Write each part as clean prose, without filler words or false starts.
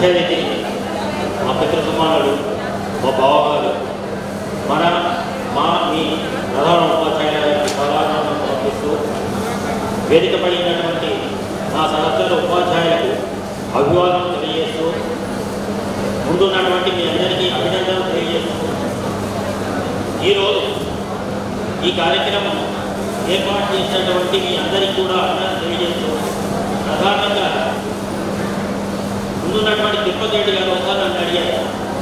ముఖ్య అతిథి మా పితృ సమానులు, మా బావగారు, మీ ప్రధాన ఉపాధ్యాయులకి సలహాలను సమర్పిస్తూ వేదిక పడినటువంటి మా సహచర ఉపాధ్యాయులకు అభివాదం తెలియజేస్తూ ముందున్నటువంటి మీ అందరికీ అభినందనలు తెలియజేస్తూ ఈరోజు ఈ కార్యక్రమం ఏర్పాటు చేసినటువంటి మీ అందరికీ కూడా అభినందనలు తెలియజేస్తూ ప్రధానంగా ముందున్నటువంటి తిరుపతి రెడ్డి గారు ఒకసారి నన్ను అడిగారు,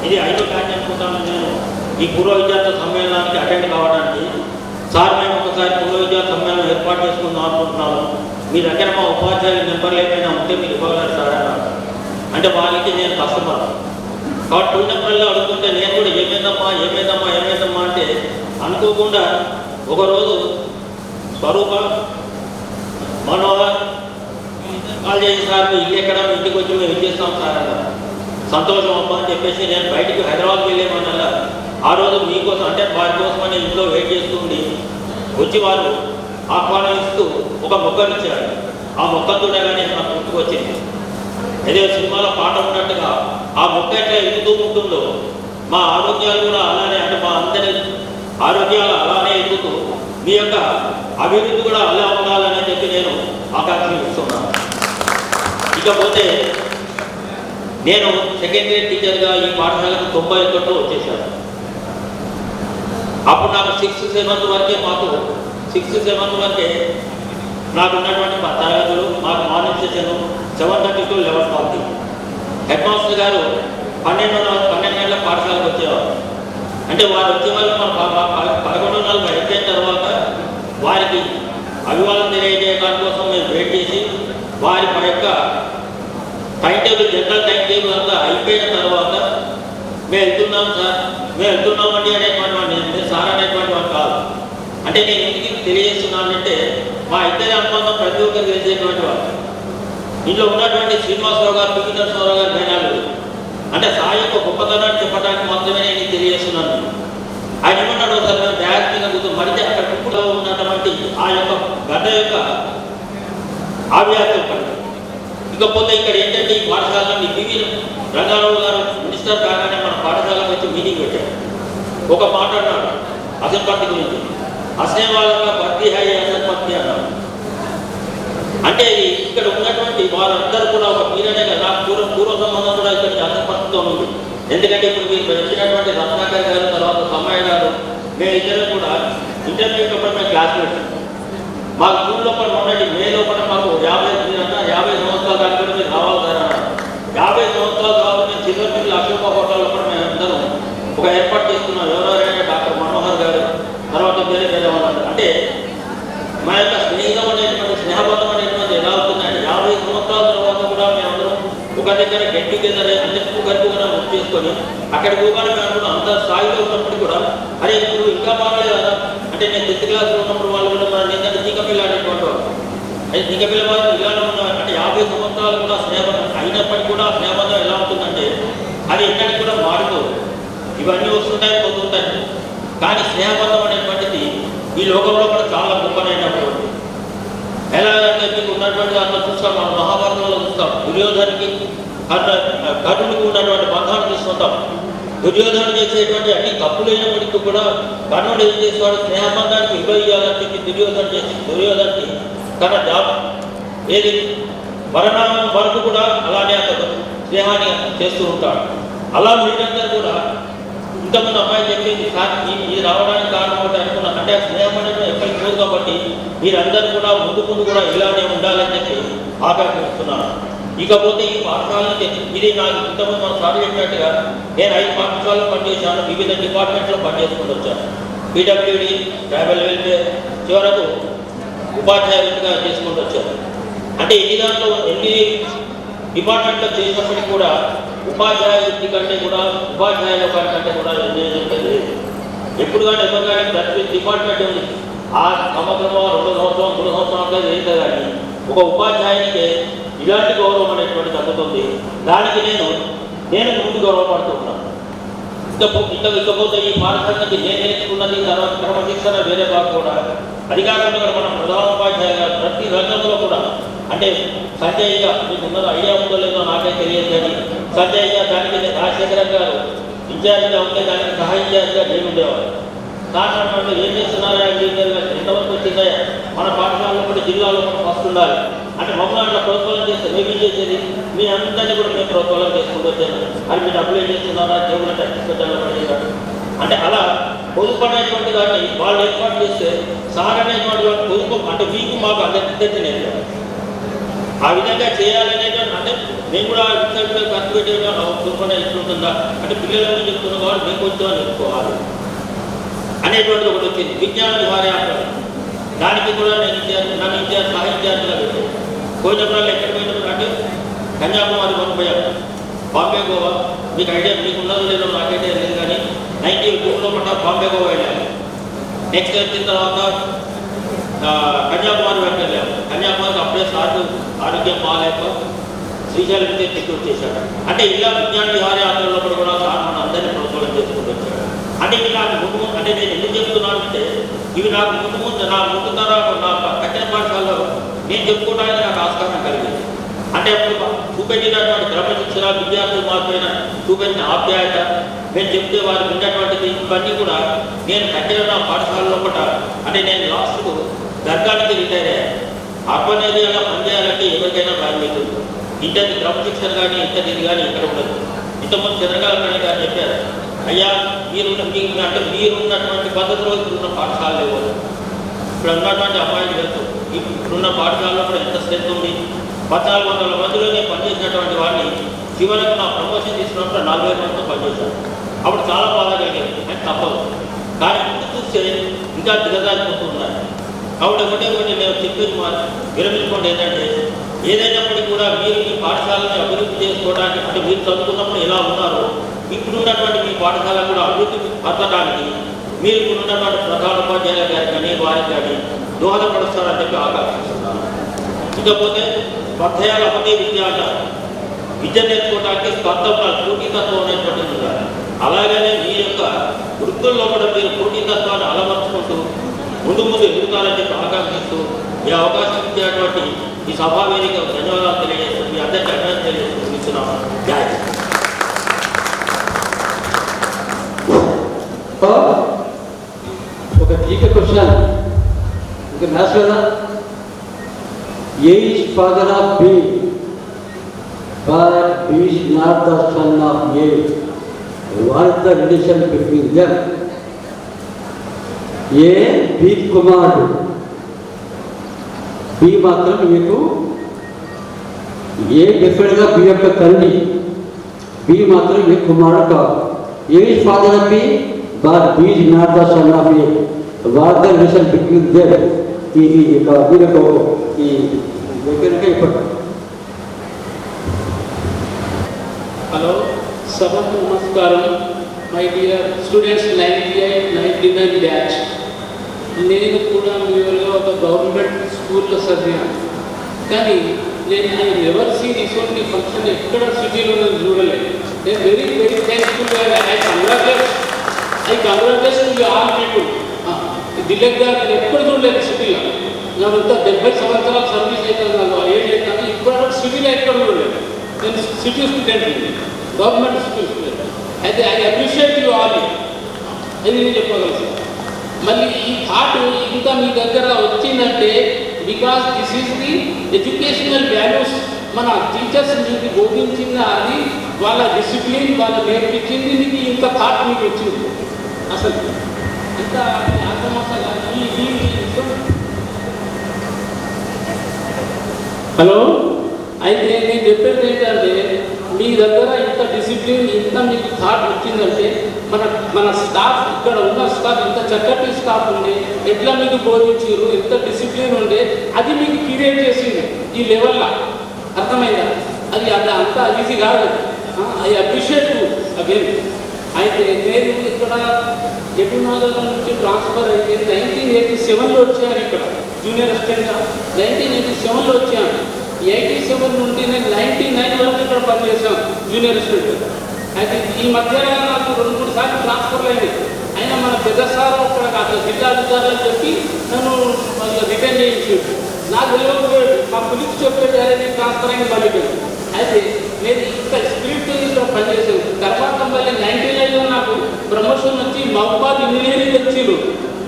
ఇది 5వ బ్యాచ్ అనుకుంటాను నేను ఈ పూర్వ విద్యార్థుల సమ్మేళనానికి అటెండ్ కావడానికి. సార్ మేము ఒకసారి పూర్వ విద్యార్థుల సమ్మేళనం ఏర్పాటు చేసుకుందాం అనుకుంటున్నాము, మీ దగ్గర మా ఉపాధ్యాయుల నెంబర్లు ఏమైనా ఉంటే మీరు ఇవ్వగలరు సార్ అన్నారు. అంటే వాళ్ళకి నేను కస్టమర్ కాబట్టి పోయినప్పుడల్లా అడుగుతుంటే నేను కూడా ఏమైందమ్మా అంటే అనుకోకుండా ఒకరోజు స్వరూప మనోహర్ కాల్ చేసి సార్ మీ ఇల్లు ఎక్కడ, ఇంటికి వచ్చి మేము ఇచ్చేస్తాం సార్ అన్నారు. సంతోషం అమ్మా అని చెప్పేసి నేను బయటికి హైదరాబాద్కి వెళ్ళేమన్నా ఆ రోజు మీకోసం అంటే వారి కోసమని ఇంట్లో వెయిట్ చేస్తుండి వచ్చి వారు ఆహ్వానిస్తూ ఒక మొక్కను ఇచ్చారు. ఆ మొక్క చూడగానే నాకు గుర్తుకొచ్చింది, ఏదో సినిమాలో పాట ఉన్నట్టుగా ఆ మొక్క ఎట్లా ఎదుగుతూ ఉంటుందో మా ఆరోగ్యాలు కూడా అలానే, అంటే మా అందరి ఆరోగ్యాలు అలానే ఎదుగుతూ మీ యొక్క అభివృద్ధి కూడా అలా ఉండాలని చెప్పి నేను ఆకాంక్షిస్తున్నాను. ఇకపోతే నేను సెకండ్ గ్రేడ్ టీచర్గా ఈ పాఠశాలకు 91లో వచ్చేసాను. అప్పుడు నాకు 6th 7th వరకే నాకు ఉన్నటువంటి తరగతులు, మాకు morning session 7:30 to 11:40. Head master గారు 12 గంటల పాఠశాలకు వచ్చేవారు. అంటే వారు వచ్చేవాళ్ళు మన 11:40 అయిపోయిన తర్వాత వారికి అభివాదం తెలియజేయడం కోసం మేము వెయిట్ చేసి వారి యొక్క time table, general time table అంతా అయిపోయిన తర్వాత మేము వెళ్తున్నామండి అనేటువంటి వాడిని, నేను సార్ అనేటువంటి వాడు కాదు. అంటే నేను ఎందుకు తెలియజేస్తున్నానంటే మా ఇద్దరి అనుబంధం ప్రతి ఒక్కరు తెలిసేటువంటి వాడు. ఇంట్లో ఉన్నటువంటి శ్రీనివాసరావు గారు, పివి నరసింహారావు గారు మేనాలు అంటే సాయి యొక్క గొప్పతనాన్ని చెప్పడానికి మాత్రమే నేను తెలియజేస్తున్నాను. ఆయన ఏమన్నాడు, సార్ మేము బ్యాగ్ మీద కూర్చొని మరితే అక్కడ కుక్కులో ఉన్నటువంటి ఆ యొక్క గడ్డ యొక్క ఆవ్యాసం పడింది. ఇకపోతే ఇక్కడ ఏంటంటే ఈ పాఠశాలని పివి రంగారావు గారు మినిస్టర్ కాగానే మన పాఠశాలకు వచ్చి మీటింగ్ పెట్టారు. ఒక మాట అన్నాడు అసంపత్తి గురించి, అస్నేవాళ్ళగా భర్తీ హాయి అసంపత్తి అన్నాడు. అంటే ఇక్కడ ఉన్నటువంటి వారందరూ కూడా ఒక పీరియడే కదా, పూర్వ సంబంధం కూడా ఇక్కడ అసంపత్తితో ఉంది. ఎందుకంటే ఇప్పుడు మీరు వచ్చినటువంటి రత్నాకర్ గారు, తర్వాత సమ్మయ్య గారు, మేము ఇద్దరు కూడా ఇంటర్మీడియట్ లోపల మేము క్లాస్మేట్స్. మా స్కూల్ లోపల ఉన్నట్టు మే లోపల మాకు 50 సంవత్సరాల దాకా కూడా మీరు రావాలి సార్ అన్నారు. 50 సంవత్సరాలు కావాలి మేము చిల్లర్మిల్లి అశోక హోటల్ లోపల మేము అందరం ఒక ఏర్పాటు చేసుకున్నాం. ఎవరెవరైనా డాక్టర్ మనోహర్ గారు, తర్వాత వేరే వాళ్ళు. అంటే మా యొక్క స్నేహబంధం అనేటువంటి ఎలా అవుతుందంటే 50 సంవత్సరాల తర్వాత కూడా మేమందరం ఒక దగ్గర గెట్ టుగెదర్ ఒకరికి వర్క్ చేసుకొని అక్కడికి పోగానే మేము అంత స్థాయిలో ఉన్నప్పుడు కూడా అరే ఇప్పుడు ఇంకా బాగాలేదు కదా. అంటే నేను 10th క్లాస్లో ఉన్నప్పుడు వాళ్ళు కూడా మన ఏంటంటే జీకపిల్ల అనేటువంటి వాళ్ళు, అయితే జీకపిల్ల వాళ్ళు ఇలానే ఉన్నారు. అంటే 50 సంవత్సరాలు కూడా స్నేహబంధం అయినప్పటికీ కూడా స్నేహబంధం ఎలా ఉంటుందంటే అది ఎక్కడికి కూడా మారుతుంది. ఇవన్నీ వస్తుంటాయి, పోతుంటాయి, కానీ స్నేహబంధం అనేటువంటిది ఈ లోకంలో కూడా చాలా గొప్పనైనటువంటి. ఎలాగంటే మీకు ఉన్నటువంటి దాంట్లో చూస్తాం, మన మహాభారతంలో చూస్తాం, దుర్యోధనికి కర్ణుడికి ఉన్నటువంటి బంధాన్ని చూస్తుంటాం. దుర్యోధన చేసేటువంటి అన్ని తప్పులైనప్పటికీ కూడా కర్ణుడు ఏం చేసేవాడు, స్నేహబంధానికి ఇవ్వాలని చెప్పి దుర్యోధనకి తన జాబ్ ఏది మరణం వరకు కూడా అలానే అతను స్నేహాన్ని చేస్తూ ఉంటాడు. అలా మీరందరూ కూడా ఇంతకుముందు అమ్మాయి చెప్పింది సార్ ఇది రావడానికి కారణం ఒకటి అనుకున్నాను. అంటే స్నేహం అనేది ఎక్కడికి పోదు కాబట్టి మీరందరూ కూడా ముందు కూడా ఇలానే ఉండాలని చెప్పి ఆకాంక్షిస్తున్నాను. ఇకపోతే ఈ పాఠశాలకి ఇది నాకు ఇంతకుముందు మనం సార్ చెప్పినట్టుగా నేను 5 పాఠశాలలో పనిచేశాను, వివిధ డిపార్ట్మెంట్లో పనిచేసుకుంటూ వచ్చాను. పీడబ్ల్యూడి, ట్రైబల్ వెల్ఫేర్, చివరకు ఉపాధ్యాయులుగా చేసుకుంటూ వచ్చాను. అంటే ఈ దాంట్లో ఎన్ని డిపార్ట్మెంట్లో చేసినప్పటికీ కూడా ఉపాధ్యాయ వృత్తి కంటే కూడా ఉపాధ్యాయుల కంటే కూడా లేదు. ఎప్పుడు కానీ ఎవరు కానీ ప్రతి డిపార్ట్మెంట్ ఉంది. ఆ సంవత్సరం 2 సంవత్సరం 3 సంవత్సరాలు లేదు కానీ ఒక ఉపాధ్యాయునికి ఇలాంటి గౌరవం అనేటువంటి తగ్గుతుంది. దానికి నేను ముందు గౌరవపడుతూ ఉన్నాను. ఇకపోతే ఈ పాఠశాలకి నేను నేర్చుకున్నది తర్వాత క్రమశిక్షణ వేరే బాగా కూడా అధికారంలో మన ప్రధానోపాధ్యాయ గారు ప్రతి రంగంలో కూడా అంటే సంజయ్గా మీకు ఉన్నది ఐడియా ఉందో లేదో నాకే తెలియదు కానీ సంజయ్ దానికి రాజశేఖర గారు ఇన్ఛార్జిగా ఉంటే దానికి సహాయ ఇన్ఛార్జిగా నేను ఉండేవాడు. కారణం అంటే ఏం చేస్తున్నారా ఎంతవరకు వచ్చిందా మన పాఠశాలలో కూడా జిల్లాలో కూడా ఫస్ట్ ఉండాలి అంటే మమ్మల్ని అట్లా ప్రోత్సాహం చేస్తే మేమేం చేసేది మీ అందరినీ కూడా మేము ప్రోత్సాహం చేసుకుంటూ వచ్చాను. అది మీరు అప్లై చేస్తున్నారా దేవుడు పడేదాడు అంటే అలా పొదుపు అనేటువంటి దాన్ని వాళ్ళు ఏర్పాటు చేస్తే సార్ అనేటువంటి వాడు పొదుపు అంటే మీకు మాకు అందరికీ నేర్పారు. ఆ విధంగా చేయాలనేటువంటి అంటే మేము కూడా విద్యార్థులు ఖర్చు పెట్టేగా పొదుపు అనేది ఎట్లుంటుందా అంటే పిల్లలని చెప్తున్న వాళ్ళు మేము కొంచెం నేర్చుకోవాలి అనేటువంటిది ఒకటి వచ్చింది. విజ్ఞాన విహారయాత్ర దానికి కూడా నన్ను సహాయ ఇన్ఛార్జిగా పెట్టాను. పోయినప్పుడు ఎక్కడ పోయినప్పుడు అంటే కన్యాకుమారి వరకు పోయాను, బాంబే గోవా. మీకు ఐడియా మీకు ఉన్నదో లేదో నాకైతే లేదు కానీ 92లో పట్ల బాంబే గోవా వెళ్ళాము. నెక్స్ట్ వచ్చిన తర్వాత కన్యాకుమారి వరకు వెళ్ళాము. కన్యాకుమారికి అప్పుడే సార్ ఆరోగ్యం బాగాలేక శ్రీశైలం తిరిగి వచ్చేసాడు. అంటే ఇలా విజ్ఞాన విహారయాత్రలో కూడా సార్ మన అందరినీ ప్రోత్సాహం చేసుకుంటూ వచ్చాడు. అంటే ఇవి నాకు ముందు అంటే నేను ఎందుకు చెప్తున్నానంటే ఇవి నాకు ముందు నా ముందు తరాలు నా కఠిన పాఠశాలలో నేను చెప్పుకోవడానికి నాకు ఆస్కారం కలిగింది. అంటే అప్పుడు చూపెట్టినటువంటి క్రమశిక్షణ విద్యార్థులు మాత్రమే చూపెట్టిన ఆప్యాయత నేను చెప్తే వారు విన్నటువంటిది ఇవన్నీ కూడా నేను కట్టిన నా పాఠశాలలో కూడా అంటే నేను లాస్ట్కు దర్గానికి రిటైర్ అయ్యాను. అర్బన్ ఏరియాలో పనిచేయాలంటే ఎవరికైనా బాధ్యత ఉంటుంది. ఇంతటి క్రమశిక్షణ కానీ ఇంతటిది కానీ ఇక్కడ ఉండదు. ఇంతకుముందు చంద్రకాల గారు చెప్పారు, అయ్యా అంటే మీరున్నటువంటి పద్ధతిలో ఇప్పుడున్న పాఠశాల లేవు. ఇప్పుడు ఉన్నటువంటి అమ్మాయిలు తెలుసు ఇప్పుడున్న పాఠశాలలో కూడా ఎంత స్ట్రెంత్ ఉంది. 1400 మందిలో నేను పనిచేసినటువంటి వాడిని చివరికి నా ప్రమోషన్ తీసుకున్నప్పుడు 40 మందితో పనిచేశాను. అప్పుడు చాలా బాగా కలిగేది అని తప్పదు. కానీ ముందు చూస్తే ఇంకా దిగజారిపోతూ ఉన్నాయి. కాబట్టి ఒకటి నేను చెప్పేది విరమించుకోండి ఏంటంటే ఏదైనప్పటికీ కూడా మీరు ఈ పాఠశాలని అభివృద్ధి చేసుకోవడానికి అంటే మీరు చదువుకున్నప్పుడు ఎలా ఉన్నారో ఇప్పుడున్నటువంటి మీ పాఠశాల కూడా అభివృద్ధి పరచడానికి మీరు ఇప్పుడున్నటువంటి ప్రధాన ఉపాధ్యాయుల గారి కానీ వారికి కానీ దోహదపడుస్తారని చెప్పి ఆకాంక్షిస్తున్నాను. ఇకపోతే స్పర్ధయాల అదే విద్య నేర్చుకోవడానికి స్పర్ధ పోటీతత్వం అనేటువంటిది ఉండాలి. అలాగనే మీ యొక్క వృత్తుల్లో కూడా మీరు పోటీతత్వాన్ని అలవర్చుకుంటూ ముందు ఎదుగుతారని చెప్పి ఆకాంక్షిస్తూ ఈ అవకాశం ఇచ్చేటువంటి ఈ సభా వేదిక ధన్యవాదాలు తెలియజేస్తూ మీ అందరికీ అభినందన తెలియజేస్తూ ఇస్తున్నాము. ఒక జీకే క్వశ్చన్ ఇంకా మ్యాథ్స్ కదా. A is father of B, but B is not the son of A. What is the relation between them? A B కుమారుడు, B మాత్రం మీకు A డెఫినెట్గా B యొక్క తండ్రి, B మాత్రం ఏ కుమారుడు కాదు. A is father of B, but B is not the son of A. What is the relation between them? Hello, Sabha Namaskaram, my dear students 98, 99 batch. నేను కూడా మీరుగా ఒక గవర్నమెంట్ స్కూల్లో చదివాను. కానీ నేను ఎవర్ సీన్ ఇటువంటి ఫంక్షన్ ఎక్కడ సిటీలో నేను చూడలేదు. నేను very very thankful. I congratulate to all people. Dilip గారు నేను ఎక్కడ చూడలేదు సిటీలో. నాకంతా 70 సంవత్సరాల సర్వీస్ అయితే నాకు ఏజ్ అవుతాను. ఇప్పుడు సిటీలో ఎక్కడ చూడలేదు. నేను city student, government school student. అయితే ఐ అప్రిషియేట్ యూ ఆల్ అని నేను చెప్పగలను. మళ్ళీ ఈ థాట్ ఇంకా మీ దగ్గర వచ్చిందంటే because this is the educational values. మన టీచర్స్ మీకు బోధించిన అది వాళ్ళ డిసిప్లిన్ వాళ్ళు నేర్పించింది మీకు ఇంత థాట్ మీకు వచ్చింది. అసలు ఇంత హలో. అయితే నేను చెప్పేది ఏంటంటే మీ దగ్గర ఇంత డిసిప్లిన్ ఇంత మీకు థాట్ వచ్చిందంటే మన స్టాఫ్ ఇక్కడ ఉన్న స్టాఫ్ ఇంత చక్కటి స్టాఫ్ ఉండే ఎట్లా మీకు బోధించారు, ఎంత డిసిప్లిన్ ఉండే అది మీకు క్రియేట్ చేసింది ఈ లెవెల్లో. అర్థమైందా? అది అంత ఈజీ కాదు. I appreciate you again. అయితే నేను ఇక్కడ జగన్నాథం నుంచి ట్రాన్స్ఫర్ అయితే 1987లో వచ్చాను ఇక్కడ జూనియర్ అసిస్టెంట్గా. 1987లో వచ్చాను. 87 నుండి నేను 99 వరకు ఇక్కడ పనిచేశాను జూనియర్ అసిస్టెంట్. అయితే ఈ మధ్య నాకు 2-3 సార్లు ట్రాన్స్ఫర్లు అయింది. అయినా మన పెద్ద సార్ అక్కడ జిల్లా అధికారులు అని చెప్పి నన్ను రిటర్న్ చేయించాడు. నాకు తెలియకపోయాడు. మా పులికి చెప్పేది నేను ట్రాన్స్ఫర్ అయింది మళ్ళీ. అయితే నేను ఇంత స్పిరిట్ ప్రమోషన్ వచ్చి మహబాద్ ఇంజనీరింగ్ వచ్చిండు.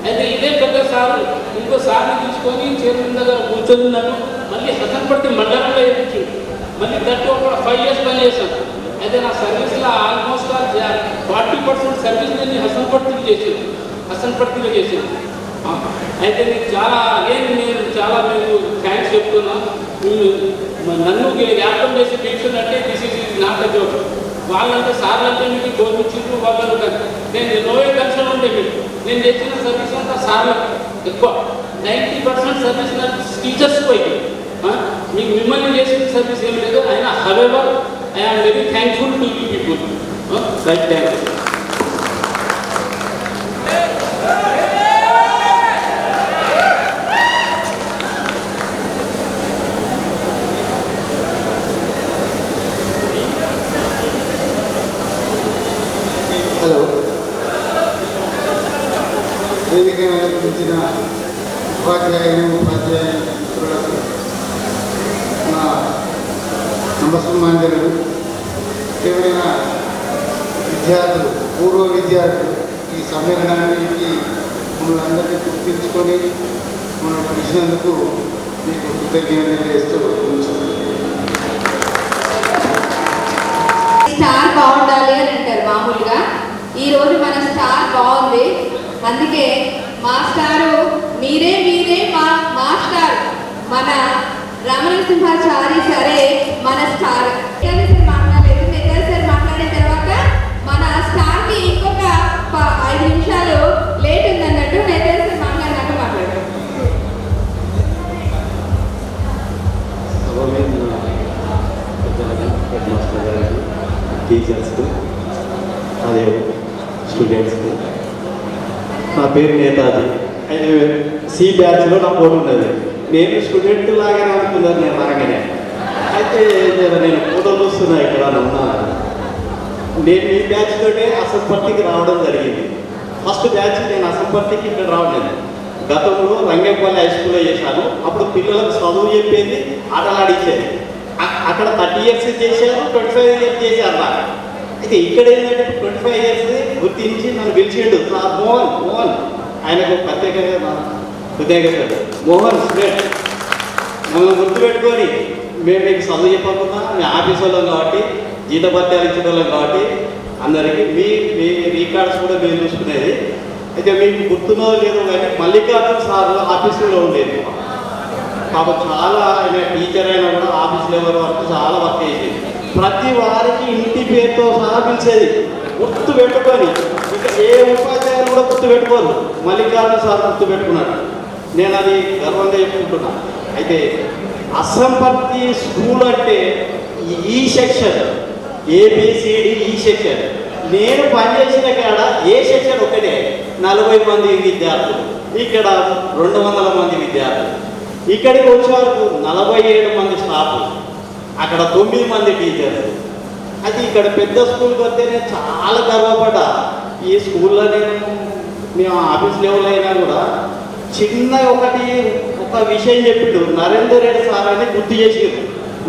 అయితే ఇదే పెద్ద సార్ ఇంకో సార్ని తీసుకొని చైర్మన్ దగ్గర కూర్చొని నన్ను మళ్ళీ హసన్పర్తి మండలంలో వేయించిండు. మళ్ళీ దట్టు ఒక 5 years పని చేశాను. అయితే నా సర్వీస్లో ఆల్మోస్ట్ 40% సర్వీస్ నేను హసన్పర్తిలో చేసాను. అయితే నేను చాలా మీకు థ్యాంక్స్ చెప్తున్నా. నన్ను జ్ఞాపకం చేసి పిలిచినట్టే this is not a joke. వాళ్ళంటే సార్లు అంటే మీకు గౌరవించారు. వాళ్ళు నేను నోవే కన్సర్న్ ఉంటే మీకు నేను చేసిన సర్వీస్ అంతా సార్లు ఎక్కువ 90% సర్వీస్ నా టీచర్స్ పోయి మీకు మిమ్మల్ని చేసిన సర్వీస్ ఏం లేదు. అయినా however I am very thankful to you people. Right, thank you. Hello, వేదిక నిర్వహించిన ఉపాధ్యాయులకు నా నమస్కారాలు. ఏమైనా విద్యార్థులు, పూర్వ విద్యార్థులు ఈ సమ్మేళనానికి మమ్మల్ని అందరినీ గుర్తించుకొని మనం పిలిచినందుకు మీకు కృతజ్ఞతలు చేస్తూ స్టార్ బాగుండాలి అని అంటారు మామూలుగా. ఈరోజు మన స్టార్ బాగుంది, అందుకే మా స్టారు మీరే మా స్టార్ మన రమణసింహాచారి సరే మన స్టార్. మాట్లాడలేదు, నెగ్గర సార్ మాట్లాడిన తర్వాత మన స్టార్కి ఇంకొక 5 నిమిషాలు లేట్ ఉందన్నట్టు నెగ్గర సార్ మాట్లాడినాక మాట్లాడారు. టీచర్స్కు, అదే స్టూడెంట్స్కు. నా పేరు నేతాజీ. అయితే సి బ్యాచ్లో నా ఫోటో ఉన్నది. నేను స్టూడెంట్ లాగానే అనుకున్నాను నేను రాగానే. అయితే నేను ఫోటో చూస్తున్నా ఇక్కడ ఉన్నా. నేను ఈ బ్యాచ్ తోటే అసంపర్తికి రావడం జరిగింది. ఫస్ట్ బ్యాచ్ నేను అసంపర్తికి ఇక్కడ రావలేదు. గతంలో రంగేపల్లి హై స్కూల్లో చేశాను. అప్పుడు పిల్లలకు చదువు చెప్పేది, ఆటలాడించేది. అక్కడ 30 years చేశారు, 25 years చేశారు నాకు. అయితే ఇక్కడ ఏంటంటే 25 years గుర్తించి నన్ను పిలిచిండు సార్ మోహన్. ఆయనకు ప్రత్యేకంగా మోహన్ స్టూడెంట్ మమ్మల్ని గుర్తుపెట్టుకొని మేము మీకు చదువు చెప్పకుండా మీ ఆఫీస్ వాళ్ళం కాబట్టి, జీతభత్యాలు ఇచ్చిన వాళ్ళం కాబట్టి అందరికీ మీ రికార్డ్స్ కూడా మేము చూసుకునేది. అయితే మీకు గుర్తున్నదో లేదో కానీ మల్లికార్జున సార్ ఆఫీసులో ఉండేది. కాబట్టి చాలా ఆయన టీచర్ అయినా కూడా ఆఫీస్ లెవెల్ వరకు చాలా వర్క్ చేసేది. ప్రతి వారికి ఇంటి పేరుతో సహా పిలిచేది. గుర్తు పెట్టుకొని ఇక ఏ ఉపాధ్యాయులు కూడా గుర్తు పెట్టుకోరు, మల్లికార్జున సార్ గుర్తు పెట్టుకున్నాడు. నేను అది గర్వంగా చెప్పుకుంటున్నాను. అయితే అసంపర్తి స్కూల్ అంటే ఈ సెక్షన్ ABCD ఈ సెక్షన్. నేను పనిచేసిన కాడ ఏ సెక్షన్ ఒకటే 40 మంది విద్యార్థులు, ఇక్కడ 200 మంది విద్యార్థులు. ఇక్కడికి వచ్చే వరకు 47 మంది స్టాఫ్, అక్కడ 9 మంది టీచర్స్. అది ఇక్కడ పెద్ద స్కూల్కి వస్తే నేను చాలా గర్వపడ్డా. ఈ స్కూల్లో మేము ఆఫీస్ లెవెల్ అయినా కూడా చిన్న ఒక విషయం చెప్పిండు. నరేందర్ రెడ్డి సార్ అని గుర్తు చేసారు.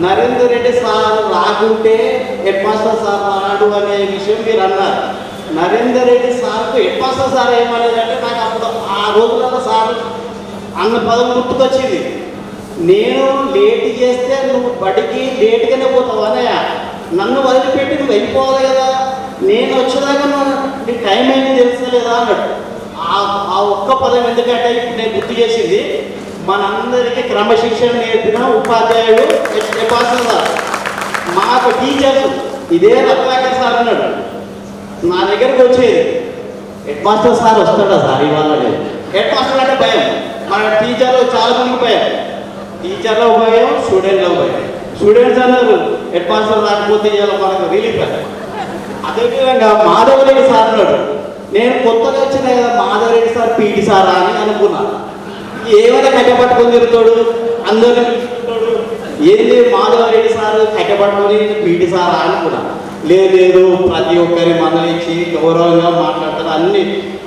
నరేందర్ రెడ్డి సార్ రాకుంటే హెడ్ మాస్టర్ సార్ రాడు అనే విషయం మీరు అన్నారు. నరేందర్ రెడ్డి సార్కు హెడ్ మాస్టర్ సార్ ఏమనేదంటే నాకు అప్పుడు ఆ రోజులలో సార్ అన్న పదం గుర్తుకొచ్చింది. నేను లేట్ చేస్తే నువ్వు బడికి లేట్గానే పోతావు అన్నయ్య, నన్ను వదిలిపెట్టి నువ్వు వెళ్ళిపోవాలి కదా, నేను వచ్చేదాకా నీకు టైం అయింది తెలుస్తలేదా అన్నాడు. ఆ ఒక్క పదం ఎందుకంటే ఇప్పుడు నేను గుర్తు చేసింది మనందరికీ క్రమశిక్షణ నేర్పిన ఉపాధ్యాయుడు సార్. మాకు టీచర్స్ ఇదే రత్నాకర్ సార్ అన్నాడు. నా దగ్గరికి వచ్చేది హెడ్ మాస్టర్ సార్ వస్తాడా సార్ ఇవాళ. హెడ్ మాస్టర్ అంటే భయం, మన టీచర్లు చాలా మందికి భయం. టీచర్లో భయం, స్టూడెంట్లో భయం. స్టూడెంట్స్ అన్నారు హెడ్ మాస్టర్ రాకపోతే ఇవాళ మనకు రిలీఫ్. అదేవిధంగా మాధవరెడ్డి సార్ అన్నాడు. నేను కొత్తగా వచ్చిన కదా మాధవరెడ్డి సార్ పీటీ సారా అని అనుకున్నాను. ఏమైనా కట్టపట్టుకొని తిరుగుతాడు, అందరినీ పిలుచుకుంటాడు. ఏంది మాధవరెడ్డి సార్ కట్టపట్టుకొని పీటీ సారా అనుకున్నాను. లేదు ప్రతి ఒక్కరి మందలించి గౌరవంగా మాట్లాడతారు అన్ని.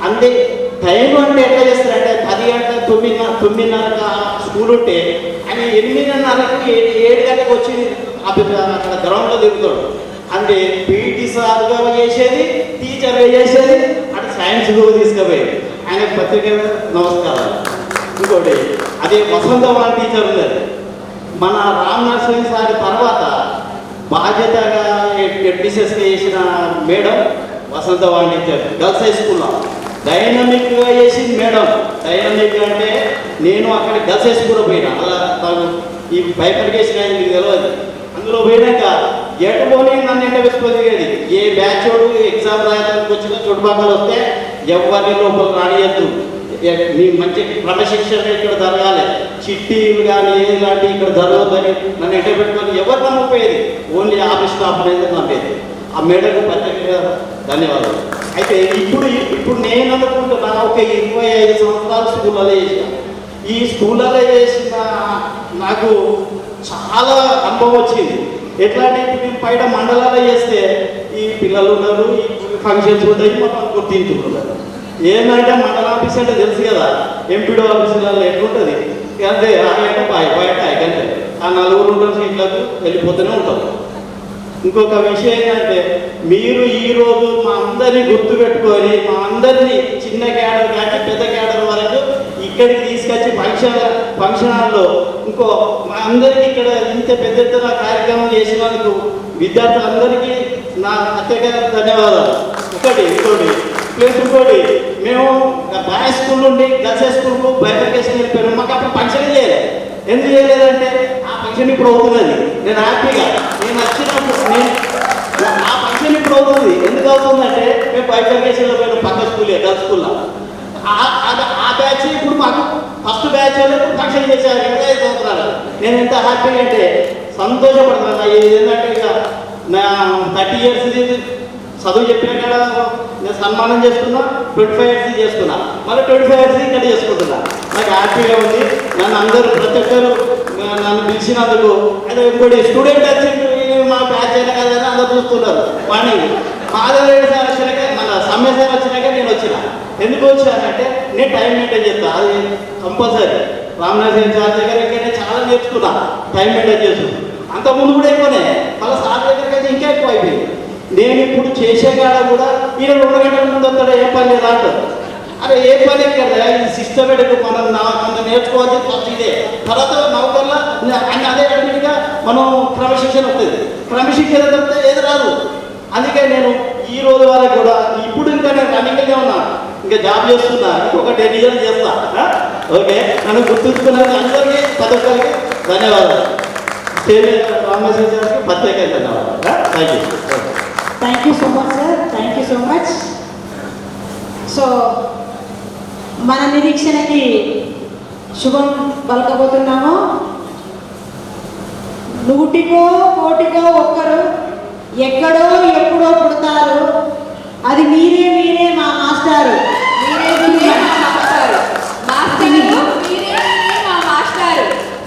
అంతే టైం అంటే ఎట్లా చేస్తారంటే 10 గంటల 9:30 స్కూల్ ఉంటే ఆయన 8:30కు 7 గంటలకు వచ్చి అక్కడ గ్రౌండ్లో తిరుగుతాడు. అంటే పీటీ సార్గా చేసేది, టీచర్గా చేసేది, సైన్స్ గ్రూప్ తీసుకుపోయి ఆయన పత్రిక నమస్కారాలు. ఇంకోటి అదే వసంతవాణి టీచర్ ఉన్నది మన రామ్ నరసింహ సార్ తర్వాత బాధ్యతగా హెడ్మిసెస్గా చేసిన మేడం వసంతవాణి టీచర్ గర్ల్స్ హై స్కూల్లో డైనమిక్గా చేసింది మేడం. డైనమిక్ అంటే నేను అక్కడ గర్ల్స్ హై స్కూల్లో పోయినా అలా నాకు ఈ బైఫర్కేషన్ అనేది మీకు తెలియదు. అందులో పోయినాక ఎటుపోని నన్ను ఎంట వేసుకోగలిగేది. ఏ బ్యాచ్ వాడు ఎగ్జామ్ రాయడానికి వచ్చిన చుట్టుపక్కల వస్తే ఎవరిని లోపల రానియద్దు, నీ మంచి క్రమశిక్షణ ఇక్కడ జరగాలి, చిట్టీలు కానీ ఏలాంటి ఇక్కడ జరగద్దని నన్ను ఎంట పెట్టుకొని ఎవరు నమ్మపోయేది. ఓన్లీ ఆఫీస్ స్టాఫ్ అనేది నమ్మేది. ఆ మేడకు ప్రత్యేకంగా ధన్యవాదాలు. అయితే ఇప్పుడు నేను అనుకుంటున్నా ఒక 25 సంవత్సరాలు స్కూళ్ళలో చేసిన ఈ స్కూళ్ళలో చేసిన నాకు చాలా అనుభవం వచ్చింది. ఎట్లా అంటే ఇప్పుడు బయట మండలాల్లో చేస్తే ఈ పిల్లలు ఉన్నారు, ఈ ఫంక్షన్స్ ఉంటాయి, మొత్తం గుర్తించుకుంటారు. ఏంటంటే మండల ఆఫీస్ అంటే తెలుసు కదా, ఎంపీడో ఆఫీసులలో ఎట్లుంటుంది అంటే అంటే బయట అంటే ఆ 4 ఉంటారు సీట్లకు వెళ్ళిపోతూనే ఉంటారు. ఇంకొక విషయం ఏంటంటే మీరు ఈరోజు మా అందరినీ గుర్తుపెట్టుకొని మా అందరినీ చిన్న క్యాడర్ కానీ పెద్ద క్యాడర్ వరకు ఇక్కడికి తీసుకొచ్చి ఫంక్షన్ హాల్లో మా అందరికీ ఇక్కడ ఇంత పెద్ద ఎత్తున కార్యక్రమం చేసినందుకు విద్యార్థులందరికీ నా ప్రత్యేక ధన్యవాదాలు. ఇంకోటి మేము బాయ్స్ స్కూల్ నుండి గర్ల్స్ హై స్కూల్కు బైఫర్కేషన్ వెళ్ళిపోయాము. మాకు అప్పుడు ఫంక్షన్ చేయలేదు. ఎందుకు చేయలేదంటే ఆ ఫంక్షన్ ఇప్పుడు అవుతున్నది. నేను హ్యాపీగా నేను వచ్చినప్పుడు ఆ ఫంక్షన్ ఇప్పుడు అవుతుంది. ఎందుకు అవుతుందంటే మేము బైఫర్కేషన్లో పోయిన పక్క స్కూలే గర్ల్స్ స్కూల్లో ఆ బ్యాచ్ ఇప్పుడు మాకు ఫస్ట్ బ్యాచ్ ఫంక్షన్ చేశారు 25 సంవత్సరాలు. నేను ఎంత హ్యాపీగా అంటే సంతోషపడుతున్నాను. ఏంటంటే ఇక నా 30 years చదువు చెప్పిన కాడ నేను సన్మానం చేసుకున్నా, 25 years చేసుకున్నా, మళ్ళీ 25 years ఇక్కడ చేసుకుంటున్నా. నాకు హ్యాపీగా ఉంది. నన్ను అందరూ ప్రతి ఒక్కరు నన్ను పిలిచినందుకు. అదే ఇంకోటి స్టూడెంట్ వచ్చింది మా బ్యాచ్ అయినా కదా అందరూ చూస్తున్నారు. మార్నింగ్ మాధవరెడ్డి సార్ వచ్చినాక మన సమ్మె సార్ వచ్చినాక నేను వచ్చిన. ఎందుకు వచ్చానంటే నేను టైం మెయింటైన్ చేస్తాను, అది కంపల్సరీ. రామనరసింహ సార్ దగ్గర చాలా నేర్చుకున్నా టైం మెయింటైన్ చేస్తున్నాను. అంతకుముందు కూడా ఎక్కువనే, మళ్ళీ సార్ దగ్గరికి అయితే ఇంకా ఎక్కువ అయిపోయింది. నేను ఇప్పుడు చేసే కాడ కూడా ఈయన 2 గంటల ముందు వస్తాడు, ఏ పని లేదా అంటారు. అరే ఏ పని కదా, ఇది సిస్టమేటిక్ మనం నేర్చుకోవాల్సింది ఫస్ట్ ఇదే. తర్వాత నౌకర్లా అన్ని అదే అడిగిగా మనం క్రమశిక్షణ వస్తుంది. క్రమశిక్షణ తప్పితే ఏది రాదు. అందుకే నేను ఈ రోజు వరకు కూడా ఇప్పుడు ఇంకా నేను రన్నింగ్గా ఉన్నా, ఇంకా జాబ్ చేస్తున్నా, ఇంకొక 10 years చేస్తా. ఓకే, నన్ను గుర్తుంచుకున్నాను. అందరికీ ప్రతి ఒక్కరికి ధన్యవాదాలు. రామేశ్వర గారికి ప్రత్యేక ధన్యవాదాలు. Thank you so much sir, thank you so much. So మన నిరీక్షణకి శుభం పలకబోతున్నాము. 100కో 100కో ఒక్కరు ఎక్కడో ఎప్పుడో పుడతారు. అది మీరే మా మాస్టారు.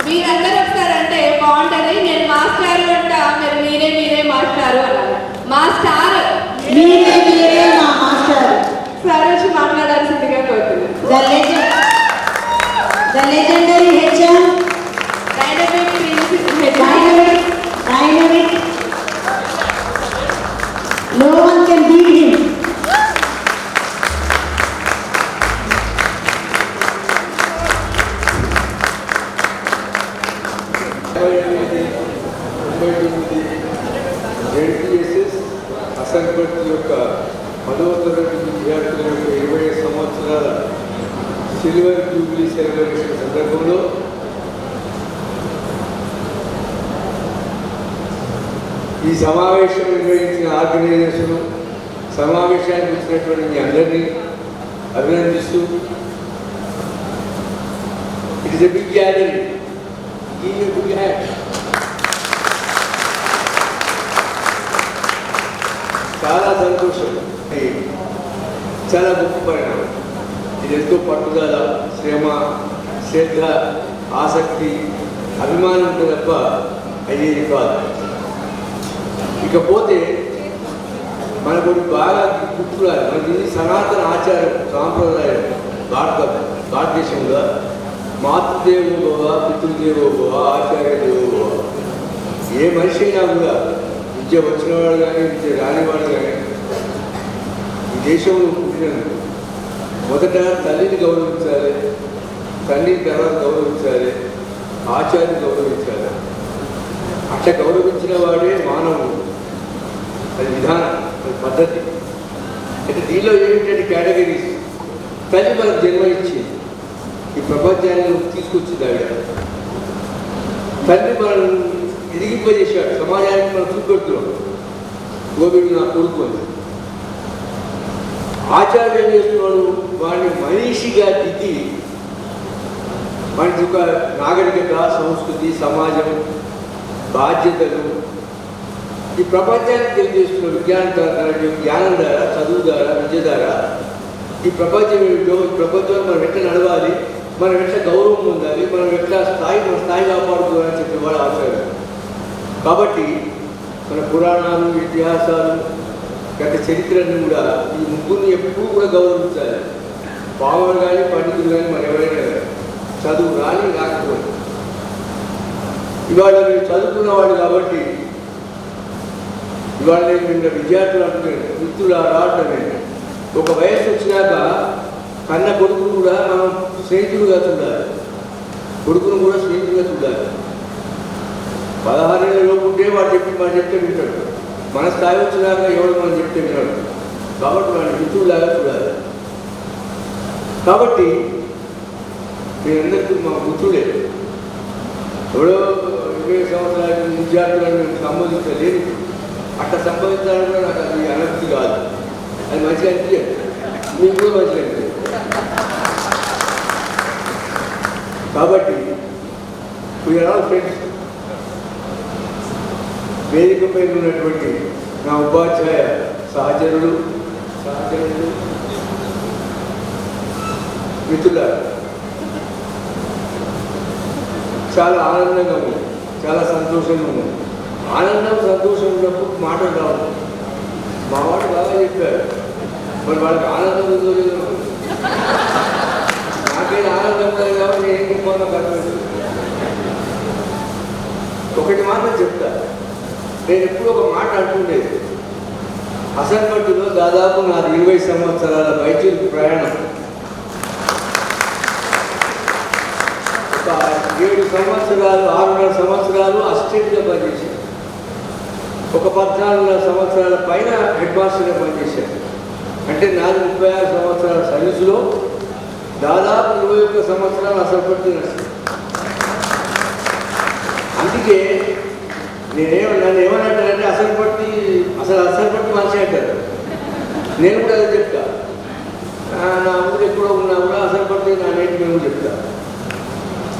మీరందరూ ఒకసారంటే బాగుంటుంది. నేను మాస్టారు అంట, మీరు మీరే మాస్టారు అన్నారు. మాస్టార్ మీరే మా మాస్టారు. సార్ వచ్చి మాట్లాడాల్సిందిగా కోరుతున్నాను. The legendary HM dynamic no one can beat him. JTSS అసంపర్తి యొక్క 10వ తరగతి విద్యార్థుల యొక్క 20 సంవత్సరాల సిల్వర్ జూబ్లీ సెలబ్రేషన్ సందర్భంలో ఈ సమావేశం నిర్వహించిన ఆర్గనైజేషన్, సమావేశానికి వచ్చినటువంటి మీ అందరినీ అభినందిస్తూ, it is a big gathering. చాలా సంతోషం, చాలా గొప్ప పరిణామం. ఇది ఎంతో పట్టుదల, శ్రమ, శ్రద్ధ, ఆసక్తి, అభిమానం ఉంటే తప్ప అయ్యేది కాదు. ఇకపోతే మనకు బాగా గుర్తురాలి, మనకి సనాతన ఆచారం సాంప్రదాయం భారతదేశంలో మాతృదేవోభవ, పితృదేవోభవ, ఆచార్య దేవోభవ. ఏ మనిషి అయినా కూడా విద్య వచ్చినవాడు కానీ విద్య రానివాడు కానీ ఈ దేశంలో పుట్టినందుకు మొదట తల్లిని గౌరవించాలి, తండ్రిని తర్వాత గౌరవించాలి, ఆచార్యని గౌరవించాలి. అట్లా గౌరవించిన వాడే మానవుడు. అది విధానం, అది పద్ధతి. అంటే దీనిలో ఏమిటంటే కేటగిరీస్. తల్లి మనకు జన్మ ఇచ్చి ఈ ప్రపంచాన్ని తీసుకొచ్చింది ఆవిడ. తండ్రి మనం ఎదిగింపజేశాడు, సమాజానికి మనం చూపెడుతున్నాం. గోవిందు నా కొడుకు అని. ఆచార్యం చేస్తున్నాడు, వాడిని మనిషిగా దిద్ది వాటి యొక్క నాగరికత, సంస్కృతి, సమాజం, బాధ్యతలు ఈ ప్రపంచానికి తెలియజేస్తున్నాడు. జ్ఞానం ద్వారా, చదువు ద్వారా, విద్య ద్వారా ఈ ప్రపంచం ఏమిటో, ఈ ప్రపంచంలో మనం ఎట్లా నడవాలి, మనం ఎట్లా గౌరవం ఉండాలి, మనం ఎట్లా మన స్థాయి కాపాడుకోవాలని చెప్పేవాడు ఆచార్యుడు. కాబట్టి మన పురాణాలు, ఇతిహాసాలు, గత చరిత్రను కూడా ఈ ముగ్గురిని ఎప్పుడూ కూడా గౌరవించాలి. పావులు కానీ పండితులు కానీ మన ఎవరైనా చదువు రాని రాకపోతే. ఇవాళ మీరు చదువుకున్నవాడు కాబట్టి ఇవాళ నేను విద్యార్థులు అంటున్నాను, మిత్రులారా అంటున్నాను. ఒక వయసు వచ్చినాక కన్న కొడుకును కూడా మనం స్నేహితులుగా చూడాలి, కొడుకును కూడా స్నేహితులుగా చూడాలి. 16 ఏళ్ళ లోపు ఉంటే వాడు చెప్తే వింటాడు. మన స్థాయి వచ్చినాక ఎవరు మనం చెప్తే వినాడు. కాబట్టి వాడిని మిత్రులాగా చూడాలి. కాబట్టి మీరందరికీ మా మిత్రులే. ఎవడో 20 సంవత్సరాల విద్యార్థులను నేను సంబోధించలేదు. అట్లా సంబోధించాలని కూడా నాకు అది అనర్థి కాదు. అది మంచిగా అనిపించదు, మీకు కూడా మంచిగా అనిపించదు. కాబట్టి వీఆర్ ఆల్ ఫ్రెండ్స్. వేదిక పైన ఉన్నటువంటి నా ఉపాధ్యాయ సహచరులు మిత్రులారా, చాలా ఆనందంగా ఉంది, చాలా సంతోషంగా ఉంది. ఆనందం, సంతోషం ఉన్నప్పుడు మాటలు రావు. మా వాడు బాగా చెప్పారు, మరి వాళ్ళకి ఆనందం ఉందో లేదో నాకైనా ఆనందం ఉంటుంది కాబట్టి నేను ఇంకొన్న కట్టలేదు. ఒకటి మాత్రం చెప్తా, నేను ఎప్పుడు ఒక మాట అంటుండేది. అసన్పట్టులో దాదాపు నాది 20 సంవత్సరాల వైద్యులకు ప్రయాణం. ఒక 7 సంవత్సరాలు, 6.5 సంవత్సరాలు అసిస్టెంట్గా పనిచేశాను. ఒక 14 సంవత్సరాల పైన హెడ్ మాస్టర్గా పనిచేశాను. అంటే నాది 36 సంవత్సరాల సర్వీసులో దాదాపు 21 సంవత్సరాలు అసన్పట్టు నడిచాను. అందుకే నన్ను ఏమనంటారంటే అసలు మనిషి అంటారు. నేను కూడా అది చెప్తా. నా ఊరు ఎప్పుడో ఉన్నా కూడా అసన్పట్టు నా నేటి మేము చెప్తా.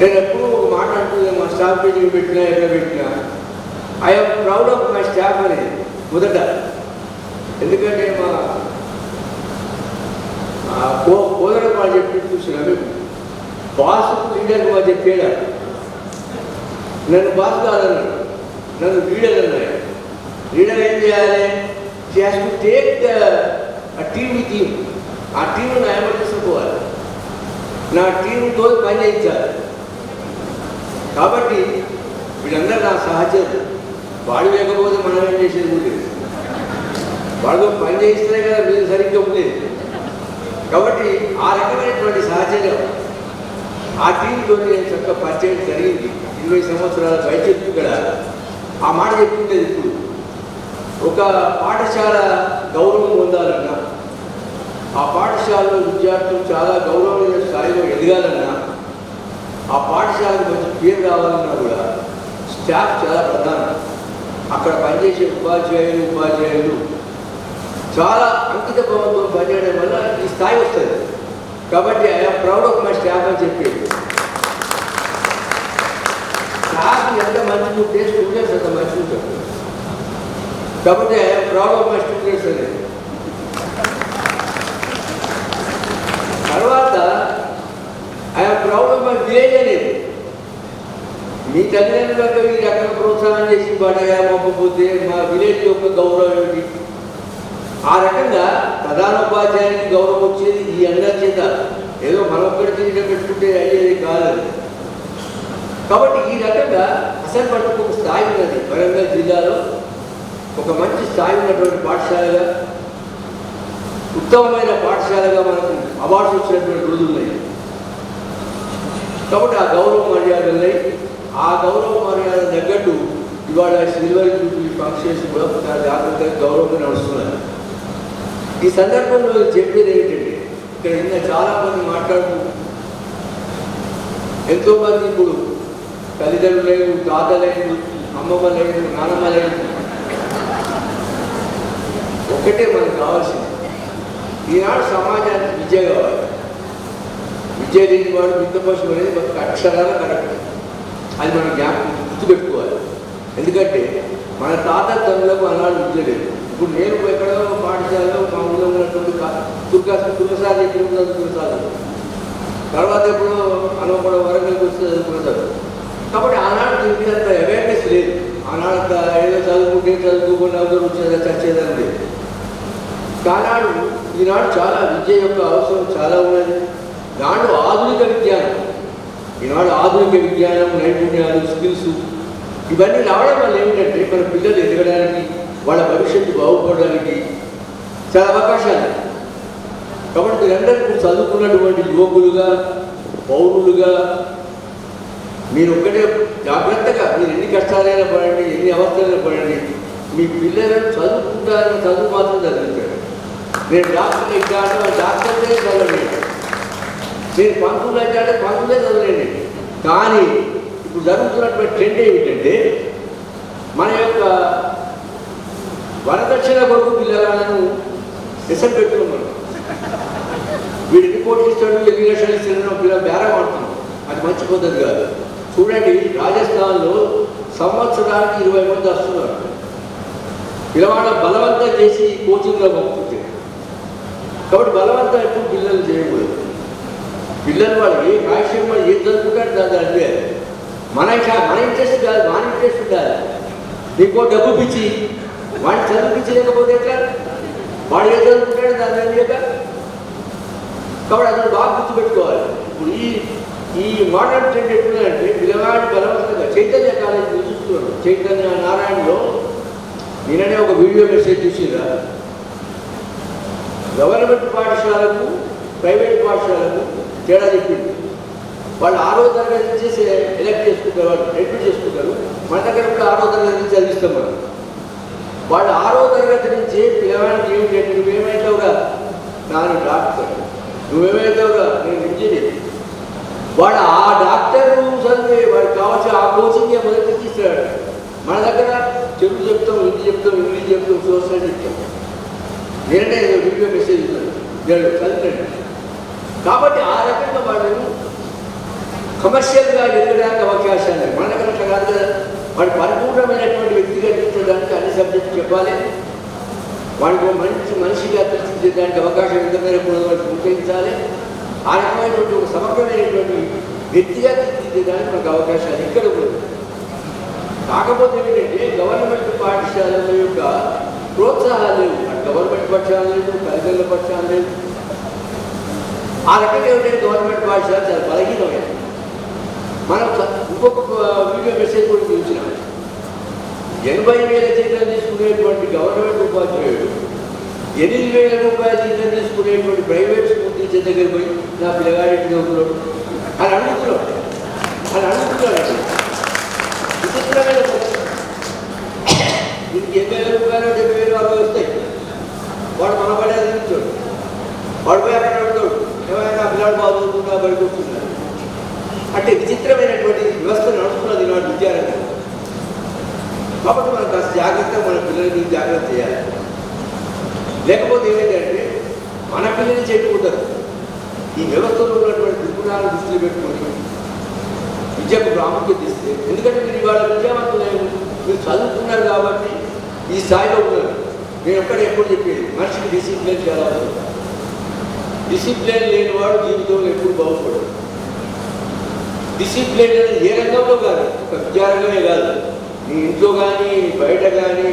నేను ఎప్పుడూ ఒక మాట అంటుంది, మా స్టాఫ్ మీటింగ్ పెట్టినా ఎట్లా పెట్టినా I'm proud of my staff అనేది మొదట. ఎందుకంటే మా కోదర వాళ్ళు చెప్పి చూసినా బాసుకు లీడర్కి వాళ్ళు చెప్పేదా, నన్ను బాస్ కాదన్నాడు, నన్ను లీడర్ అన్నాడు. లీడర్ ఏం చేయాలి? She has to take team with team. ఆ టీంను నా ఏమో తీసుకోవాలి, నా టీంతో పని చేయించాలి. కాబట్టి వీళ్ళందరూ నా సహచరులు. వాడు లేకపోతే మనం ఏం చేసేది కూడా వాళ్ళతో పని చేయిస్తేనే కదా మీరు సరిగ్గా ఉండేది. కాబట్టి ఆ రకమైనటువంటి సహచర్యం ఆ టీంతో నేను చక్కగా పరిచయం జరిగింది. 20 సంవత్సరాల వైద్యులు కూడా ఆ మాట చెప్పుకుంటేది. ఇప్పుడు ఒక పాఠశాల గౌరవం పొందాలన్నా, ఆ పాఠశాలలో విద్యార్థులు చాలా గౌరవమైన స్థాయిలో ఎదగాలన్నా, ఆ పాఠశాలకు మంచి పేరు రావాలన్నా కూడా స్టాఫ్ చాలా ప్రధానం. అక్కడ పనిచేసే ఉపాధ్యాయులు చాలా అంకిత భావంతో పనిచేయడం వల్ల ఈ స్థాయి వస్తుంది. కాబట్టి I'm proud of my staff అని చెప్పేది. స్టాఫ్ ఎంత మంచిగా ఉంటే స్టూడెంట్స్ అంత మంచిగా ఉంటారు. కాబట్టి I'm proud of my students అనేది. తర్వాత I'm proud of my village అనేది. మీ తల్లిదండ్రులకు మీరు అక్కడ ప్రోత్సాహం చేసి పడగా మొక్కపోతే మా విలేజ్ యొక్క గౌరవం ఏమిటి? ఆ రకంగా ప్రధానోపాధ్యాయునికి గౌరవం వచ్చేది ఈ అందరి చేత. ఏదో మనొక్కడి తిరిగి పెట్టుకుంటే అయ్యేది కాదు. కాబట్టి ఈ రకంగా అసన్పట్టుకు ఒక స్థాయి ఉన్నది. వరంగల్ జిల్లాలో ఒక మంచి స్థాయి ఉన్నటువంటి పాఠశాలగా ఉత్తమమైన పాఠశాలగా మనకు అవార్డ్స్ వచ్చినటువంటి రోజులు ఉన్నాయి. కాబట్టి ఆ గౌరవ మర్యాదలున్నాయి. ఆ గౌరవ మర్యాద తగ్గట్టు ఇవాళ సిల్వర్ జూబ్లీ ఫంక్షన్స్ కూడా చాలా జాగ్రత్తగా గౌరవంగా నడుస్తున్నారు. ఈ సందర్భంలో చెప్పేది ఏంటంటే, ఇక్కడ నిన్న చాలామంది మాట్లాడుతూ ఎంతోమంది ఇప్పుడు తల్లిదండ్రులు లేదు, తాత లేదు, అమ్మమ్మ లేదు, నాన్నమ్మ లేదు. ఒక్కటే మనకు కావాల్సింది, ఈనాడు సమాజానికి విద్య కావాలి. విద్య లేని వాడు విత్తపశం అనేది మనకు అక్షరాల కరెక్ట్. అది మనం జ్ఞాపకం గుర్తుపెట్టుకోవాలి. ఎందుకంటే మన తాత తల్లులకు అనాడు విద్య లేదు. ఇప్పుడు నేను ఎక్కడో పాఠశాలలో మా ఊళ్ళో ఉన్నటువంటి తుర్కసారి ఎక్కడ చదువుకున్నారు, తర్వాత ఎప్పుడో అనుకోవడం వరంగల్కి వస్తే చదువుకున్నారు. కాబట్టి ఆనాడు దీనికి అంత అవేర్నెస్ లేదు. ఆనాడు ఏదో చదువుకుంటే చదువుకోకుండా అందరూ వచ్చేదా చచ్చేదని లేదు. కానాడు ఈనాడు చాలా విద్య యొక్క అవసరం చాలా ఉన్నది. దాంట్లో ఆధునిక విజ్ఞానం, ఈనాడు ఆధునిక విజ్ఞానం, నైపుణ్యాలు, స్కిల్స్ ఇవన్నీ రావడం వల్ల ఏమిటంటే మన పిల్లలు ఎదగడానికి, వాళ్ళ భవిష్యత్తు బాగుపడడానికి చాలా అవకాశాలు. కాబట్టి మీరందరూ చదువుకున్నటువంటి యువకులుగా, పౌరులుగా మీరు ఒక్కటే జాగ్రత్తగా, మీరు ఎన్ని కష్టాలైనా పడండి, ఎన్ని అవస్థలైనా పడండి, మీ పిల్లలను చదువుకుంటారని చదువు మాత్రం చదివించాడు. నేను డాక్టర్ ఎగ్జామ్ డాక్టర్లే చదవలేండి, నేను పంతులు అంటే పంతులే చదవలేండి. కానీ ఇప్పుడు జరుగుతున్నటువంటి ట్రెండ్ ఏమిటంటే, మన యొక్క వరదక్షిణ కొరకు పిల్లలను ఎసరు పెట్టుకున్నాం. మనం వీడు రిపోర్ట్ ఇస్తాడు, 8 లక్షలు ఇస్తాడు, పిల్లలు బేరం ఆడుతున్నాం. అది మంచి పద్ధతి కాదు. చూడండి, రాజస్థాన్లో సంవత్సరానికి 20 మంది వస్తున్నారు. పిల్లవాళ్ళ బలవంతం చేసి కోచింగ్లో పంపుతుంది. కాబట్టి బలవంతం ఎప్పుడు పిల్లలు చేయకూడదు. పిల్లలు వాళ్ళు ఏ కాశ్యం వాళ్ళు ఏం చదువుకుంటారు దాన్ని అడిగారు. మన ఇంట్రెస్ట్ కాదు, మన ఇంట్రెస్ట్ ఉండాలి. నీకో డబ్బు పిచ్చి వాడిని చదివించలేకపోతే ఎట్లా? వాడు ఏం చదువుకుంటాడు దాన్ని అడిగాక. కాబట్టి అతను బాగా గుర్తుపెట్టుకోవాలి. ఇప్పుడు ఈ మోడర్న్ ట్రెండ్ ఎట్లుందంటే, పిల్లవాడి బలవంతంగా చైతన్య కాలేజీ చూస్తున్నాడు. చైతన్య నారాయణలో నిన్ననే ఒక వీడియో మెసేజ్ చూసిరా, గవర్నమెంట్ పాఠశాలకు ప్రైవేట్ పాఠశాలకు తేడా చెప్పింది. వాళ్ళు 6వ తరగతి నుంచి ఎలక్ట్ చేసుకుంటారు, వాళ్ళు అడ్మిట్ చేసుకుంటారు. మన దగ్గర కూడా 6వ తరగతి నుంచి చదివిస్తాం మనం. వాళ్ళు 6వ తరగతి నుంచి పిల్లవాడికి ఏమిటంటే, నువ్వేమైతావురా? నాను డాక్టర్. నువ్వేమైతావురా? నేను ఇంజనీర్. వాడు ఆ డాక్టర్ చదివే వాడికి కావాల్సిన ఆ కోచింగ్ మొదటి తీస్తాడు. మన దగ్గర తెలుగు చెప్తాం, హిందీ చెప్తాం, ఇంగ్లీష్ చెప్తాం, సోషల్ చెప్తాం. నేనే వీడియో మెసేజ్ చదివినండి. కాబట్టి ఆ రకంగా వాడు కమర్షియల్గా ఎదగడానికి అవకాశాలు ఉన్నాయి. మన దగ్గర అట్లా కాదు కదా. వాడు పరిపూర్ణమైనటువంటి వ్యక్తిగా తీర్చడానికి అన్ని సబ్జెక్టులు చెప్పాలి. వాడికి మంచి మనిషిగా తీర్చిదిద్దడానికి అవకాశం ఎంత మేరకు వాడికి ప్రోత్సహించాలి. ఆ రకమైనటువంటి ఒక సమగ్రమైనటువంటి వ్యక్తిగా తీర్చిదిద్దడానికి మనకు అవకాశాలు ఇక్కడ కూడా. కాకపోతే ఏంటంటే, గవర్నమెంట్ పాఠశాలల యొక్క ప్రోత్సాహాలు లేవు. గవర్నమెంట్ పాఠశాల లేదు, తల్లిదండ్రుల పాఠశాల లేదు. ఆ రకంగా ఏమిటంటే గవర్నమెంట్ పాఠశాల చాలా బలహీనమైంది. మనం ఇంకొక వీడియో మెసేజ్ కూడా చూసినాం. 80,000 జీతం తీసుకునేటువంటి గవర్నమెంట్ ఉపాధ్యాయుడు 8,000 రూపాయల జీతం తీసుకునేటువంటి ప్రైవేట్ స్కూల్ టీచర్ దగ్గర పోయి నా పిల్లగాడి చదువుతున్నాడు అని అడుగుతున్నాడు. విచిత్రమైన దీనికి 80,000 రూపాయలు 70,000 అవి వస్తాయి. వాడు మన పడే చదువుతాడు. వాడు పోయి అక్కడ అడుగుతాడు, ఏమైనా పిల్లలు బాగా చదువుకుంటా బయటకు వస్తున్నారు. అంటే విచిత్రమైనటువంటి వ్యవస్థ నడుస్తున్నది నాడు విద్యారంగం. కాబట్టి మనం కాస్త జాగ్రత్తగా మన పిల్లలకి జాగ్రత్త చేయాలి. లేకపోతే ఏమైందంటే మన పిల్లల్ని చెప్పుకుంటారు. ఈ వ్యవస్థలో ఉన్నటువంటి దుర్గుణాలను దృష్టిలో పెట్టుకొని విద్యకు ప్రాముఖ్యత ఇస్తే, ఎందుకంటే మీరు ఇవాళ విద్యావంతులు మీరు చదువుకున్నారు కాబట్టి ఈ స్థాయిలో ఉన్నారు. నేను ఒక్కడే ఎప్పుడు చెప్పేది, మనిషికి డిసిప్లిన్ చాలా అవసరం. డిసిప్లిన్ లేని వాడు జీవితంలో ఎప్పుడు బాగుపడదు. డిసిప్లిన్ అనేది ఏ రంగంలో కాదు, ఒక విద్యారంగమే కాదు, నీ ఇంట్లో కానీ బయట కానీ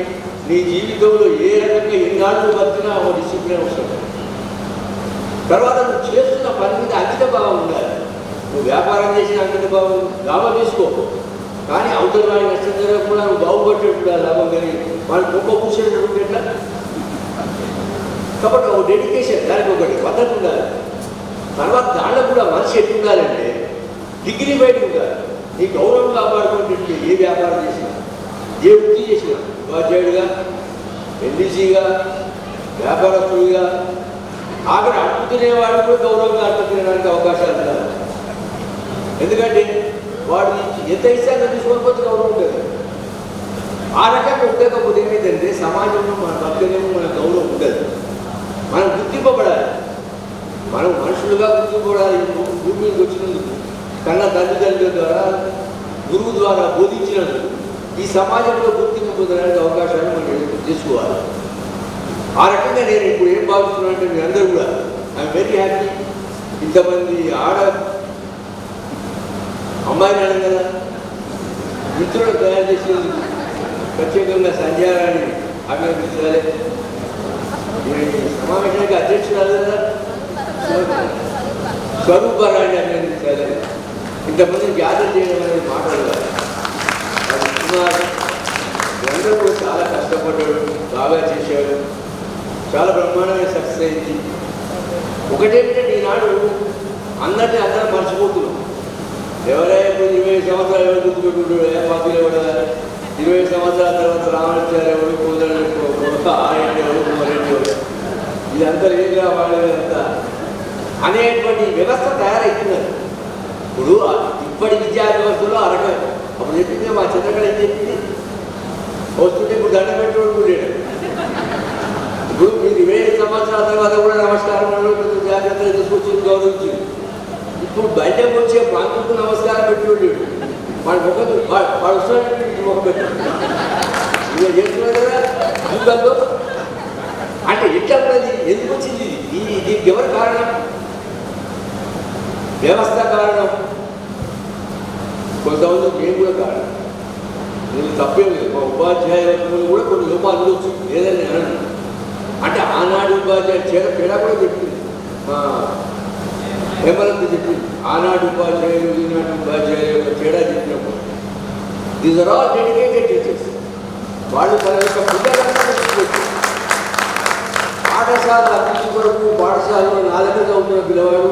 నీ జీవితంలో ఏ రకంగా ఎన్నాళ్ళు బతికినా ఒక డిసిప్లిన్ అవసరం. తర్వాత నువ్వు చేస్తున్న పని మీద అంకిత భావం ఉండాలి. నువ్వు వ్యాపారం చేసిన అంకిత భావం లాభం తీసుకో, కానీ అవతల వాడి నష్టం జరగకుండా నువ్వు బాగుపడేట్టు లాభం కానీ వాళ్ళు గొప్ప కూర్చునేటప్పుడు ఎట్లా. కాబట్టి ఒక డెడికేషన్, దానికి ఒకటి పద్ధతి ఉండాలి. తర్వాత దాంట్లో కూడా మనిషి ఎట్టు ఉండాలంటే డిగ్రీ బయట ఉండాలి. నీ గౌరవం కాపాడుకుంటే ఏ వ్యాపారం చేసినా, ఏ వృత్తి చేసినా, ఉపాధ్యాయుడిగా, ఎన్డీసీగా, వ్యాపారస్తుడిగా, ఆఖరి అడ్డు తినేవాడు కూడా గౌరవంగా అడ్డు తినడానికి అవకాశాలు ఉండాలి. ఎందుకంటే వాడు ఎంత ఇస్తారో తీసుకోకపోతే గౌరవం ఉంటుంది. ఆ రకంగా ఉండకపోతే ఏమైందంటే సమాజంలో మన బతకలేము, మన గౌరవం ఉండదు. మనం గుర్తింపబడాలి, మనం మనుషులుగా గుర్తింపబడాలి. భూమి మీదకి వచ్చినందుకు, కన్న తల్లిదండ్రుల ద్వారా, గురువు ద్వారా బోధించినందుకు ఈ సమాజంలో గుర్తింపు పొందడానికి అవకాశాన్ని మనం తీసుకోవాలి. ఆ రకంగా నేను ఇప్పుడు ఏం భావిస్తున్నాను అంటే మీ అందరూ కూడా ఐఎమ్ వెరీ హ్యాపీ. ఇంతమంది అమ్మాయిని అడగ కదా మిత్రులు తయారు చేసినందుకు ప్రత్యేకంగా సంధ్యారాన్ని అభినందించాలి. సమావేశానికి అధ్యక్షురాలు కదా స్వరూపారాన్ని అభినందించాలి. ఇంతమందిని గ్యాదర్ చేయడం అనేది మాట్లాడాలి. అందరూ కూడా చాలా కష్టపడ్డాడు, బాగా చేశాడు, చాలా బ్రహ్మాండంగా సక్సెస్ అయింది. ఒకటేంటంటే ఈనాడు అందరినీ అందరం మర్చిపోతున్నాం. ఎవరైనా 20 సంవత్సరాలు ఎవరు గుర్తుపెట్టుకుంటాడు, పార్టీలు ఎవరు 20 సంవత్సరాల తర్వాత రామచార్య ఎవరు, కోదండ ఆరెడ్డి ఎవరు, కుమారెడ్డి ఎవరు, ఇదంతా లేదుగా వాళ్ళంతా అనేటువంటి వ్యవస్థ తయారవుతున్నారు. ఇప్పుడు ఇప్పటి విద్యా వ్యవస్థలో అరగదు. అప్పుడు చెప్పింది మా చంద్రకళ ఏం చెప్పింది, వస్తుంటే ఇప్పుడు దండ పెట్టుకుంటూ ఇప్పుడు మీరు 20 సంవత్సరాల తర్వాత కూడా నమస్కారం జాగ్రత్తగా తీసుకొచ్చి గౌరవించింది. ఇప్పుడు బయటకు వచ్చే ప్రాంతంకు నమస్కారం పెట్టుకోండి. వాడి ముఖం వాడు వస్తున్నట్టు ముఖం పెట్టాడు. ఇలా చేస్తున్నారు కదా యుద్ధంలో. అంటే ఎట్లా ఉన్నది, ఎందుకు వచ్చింది దీనికి ఎవరు కారణం? వ్యవస్థ కారణం, కొంతమంది మేము కూడా కారణం. నేను తప్పేం లేదు. మా ఉపాధ్యాయులు కూడా కొన్ని లోపాలు ఉండొచ్చు, లేదని అన్నాను. అంటే ఆనాడు ఉపాధ్యాయులు తేడా కూడా చెప్పింది, మా హేమలంత చెప్పింది. ఆనాడు ఉపాధ్యాయులు, ఈనాడు ఉపాధ్యాయులు యొక్క తేడా చెప్పినప్పుడు these are all dedicated teachers. వాళ్ళు తన యొక్క పిల్లలందరూ పాఠశాల అభివృద్ధి కొరకు పాఠశాలలో నా దగ్గర చదువుతున్న పిల్లవాడు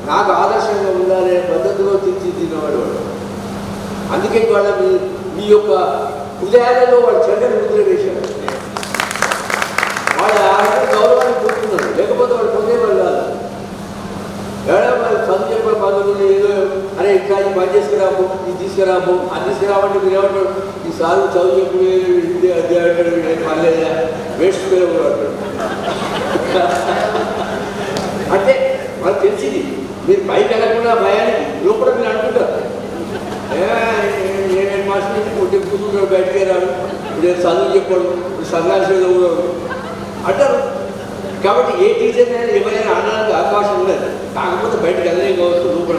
నాకు ఆదర్శంగా ఉండాలనే పద్ధతిలో తీర్చిదిద్దినవాడు వాడు. అందుకే వాళ్ళ మీ యొక్క హృదయాలలో వాళ్ళు చెడ్డని ముద్ర వేశారు. వాళ్ళ ఆరోగ్య గౌరవాన్ని పొందుతున్నారు, లేకపోతే వాళ్ళు పొందేవాళ్ళు కాదు. ఎవరైనా చదువు చెప్పే పద్ధతులు ఏదో అరే ఇంకా ఈ పని చేసుకురాబో, ఇది తీసుకురాబో, అది తీసుకురావంటే మీరు ఏమంటారు, ఈ సార్లు చదువు చెప్పు అధ్యాయుడు మళ్ళీ వేస్ట్ కూడా అంటాడు. అంటే మనకు తెలిసింది, మీరు పైకి వెళ్ళకుండా భయానికి లోపల మీరు అనుకుంటారు ఏమేమి మాస్టర్ కొట్టి కూర్చుంటాడు, బయటకే రాడు, ఇప్పుడు చదువు చెప్పాడు, ఇప్పుడు సంఘాలు చదువుతాడు అంటారు. కాబట్టి ఏ టీచర్ ఎవరైనా అనడానికి అవకాశం ఉండదు. కాకపోతే బయటకు వెళ్ళలే కావచ్చు, లోపల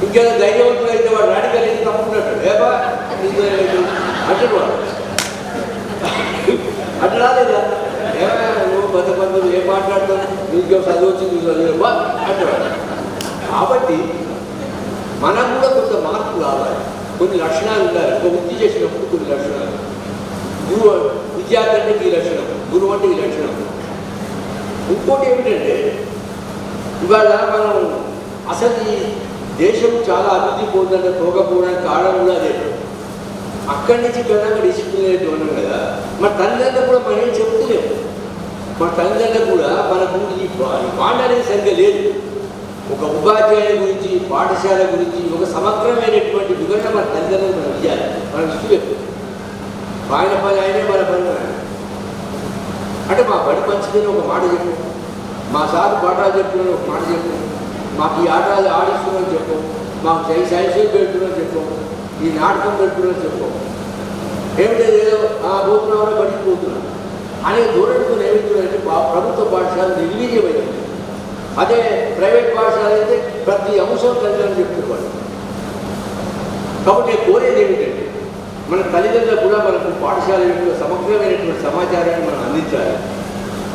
ఇంకేదో ధైర్యవంతులు అయితే వాడు రాడికల్ అయితే తప్పుకున్నట్టు ఏబా అంటాడు వాడు. అట్లా లేదా నువ్వు బతబంధులు ఏం మాట్లాడతావు, నీకు చదువు వచ్చింది చదువుబా అంటాడు. కాబట్టి మనం కూడా కొంత మార్పు రావాలి, కొన్ని లక్షణాలు ఉండాలి. ఒక వృత్తి చేసినప్పుడు కొన్ని లక్షణాలు, గురువు విద్యార్థి అంటే ఈ లక్షణం, గురువు అంటే ఈ లక్షణం. ఇంకోటి ఏమిటంటే ఇవాళ మనం అసలు ఈ దేశం చాలా అభివృద్ధి పోతుందంటే పోకపోవడానికి కారణం కూడా అదే. అక్కడి నుంచి కన్నా డిసిప్లిన్ ఉన్నాం కదా. మన తల్లిదండ్రులు కూడా మనం ఏం చెప్తలేము. మన తల్లిదండ్రులు కూడా మనకు ఈ మాట అనేది సరిగ్గా లేదు. ఒక ఉపాధ్యాయుల గురించి, పాఠశాల గురించి ఒక సమగ్రమైనటువంటి వివరణ మన తల్లిదండ్రులు మనం ఇవ్వాలి. మనం ఇష్టలేదు. ఆయన పని ఆయనే, మన పని అంటే మా బడి పంచుకుని ఒక మాట చెప్పు, మా సార్ పాఠాలు చెప్తున్నాను ఒక మాట చెప్పు, మాకు ఈ ఆటలు ఆడిస్తున్నాను చెప్పు, మాకు సైన్స్ పెడుతున్నాను చెప్పు, ఈ నాటకం పెడుతున్నాను చెప్పు. ఏమిటది ఏదో పోతున్నామో బడికి పోతున్నాం అనే ధోరణితో ఏమవుతుందంటే ప్రభుత్వ పాఠశాల నిర్వీర్యమైంది. అదే ప్రైవేట్ పాఠశాల అయితే ప్రతి అంశం తల్లిదండ్రులు చెప్తున్నారు. కాబట్టి నేను కోరేది ఏమిటంటే మన తల్లిదండ్రులు కూడా మనకు పాఠశాల యొక్క సమగ్రమైనటువంటి సమాచారాన్ని మనం అందించాలి.